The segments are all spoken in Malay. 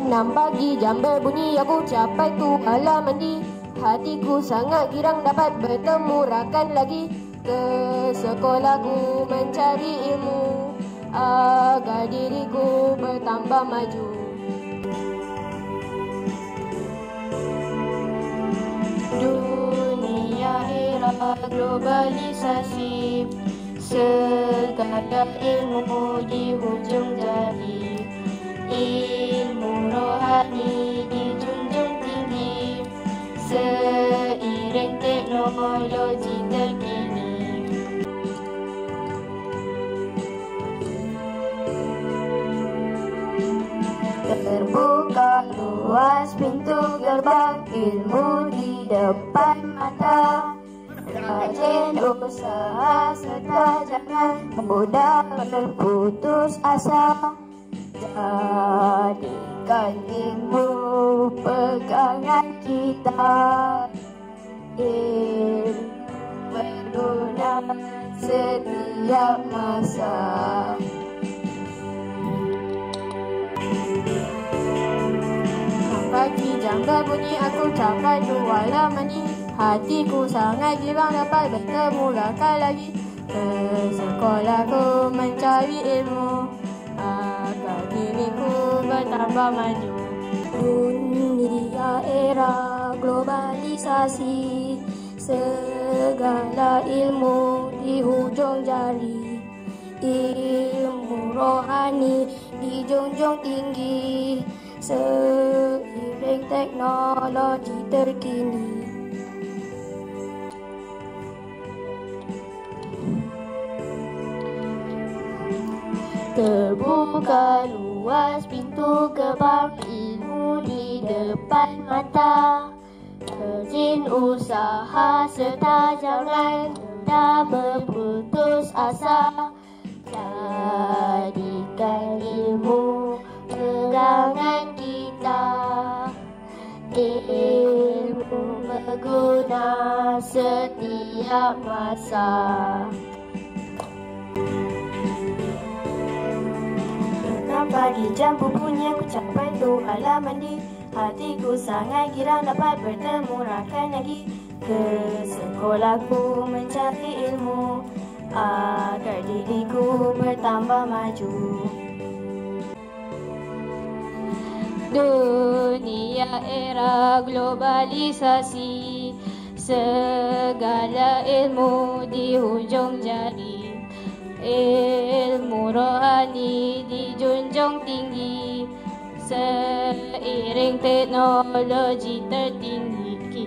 6 pagi jam berbunyi, aku capai tu ala mandi. Hatiku sangat girang dapat bertemu rakan lagi. Ke sekolahku mencari ilmu agar diriku bertambah maju. Dunia era globalisasi, segala ilmu di hujung jari. Ilmu rohani dijunjung tinggi, seiring teknologi terkini. Terbuka luas pintu gerbang ilmu di depan mata. Rajin usaha serta jangan mudah berputus asa. Jadikan ilmu pegangan kita. Ilmu berguna setiap masa. Pagi jam berbunyi, aku capai dua mandi. Hatiku sangat girang dapat bertemu rakan lagi. Ke sekolahku mencari ilmu agar diriku bertambah maju. Dunia era globalisasi, segala ilmu di hujung jari. Ilmu rohani dijunjung tinggi, seiring teknologi terkini. Terbuka luas pintu gerbang ilmu di depan mata. Rajin usaha serta jangan mudah berputus asa. Jadikan ilmu pegangan kita. Ilmu berguna setiap masa. Pagi jam berbunyi, aku capai tu ala mandi. Hatiku sangat girang dapat bertemu rakan lagi. Ke sekolahku mencari ilmu agar diriku bertambah maju. Dunia era globalisasi, segala ilmu di hujung jari. Ilmu rohani dijunjung tinggi, seiring teknologi tertinggi.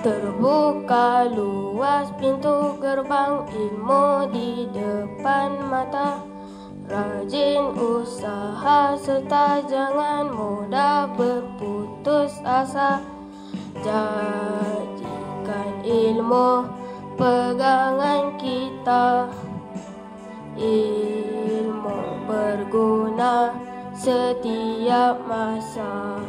Terbuka luas pintu gerbang ilmu di depan mata. Rajin usaha serta jangan mudah berputus asa. Jadikan ilmu pegangan kita. Ilmu berguna setiap masa.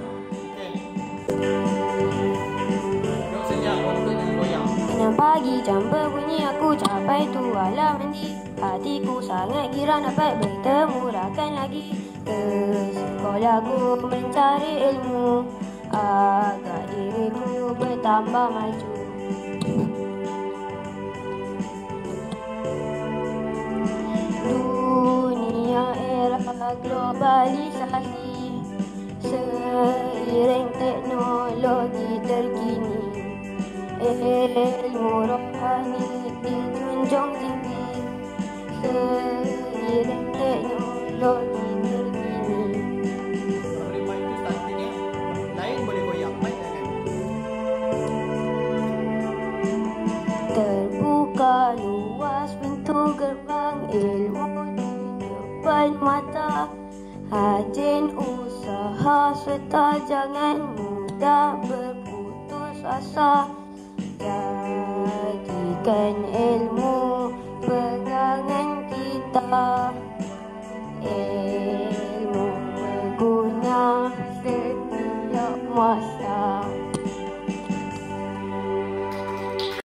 6 pagi jam berbunyi, aku capai tu ala mandi. Hatiku sangat girang dapat bertemu rakan lagi. Ke sekolahku mencari ilmu agar diriku bertambah maju. Dunia era globalisasi, seiring teknologi terkini. Ilmu rohani dijunjung tinggi, seiring teknologi terkini. Terbuka luas pintu gerbang ilmu di depan mata. Rajin usaha serta jangan mudah berputus asa. Jadikan ilmu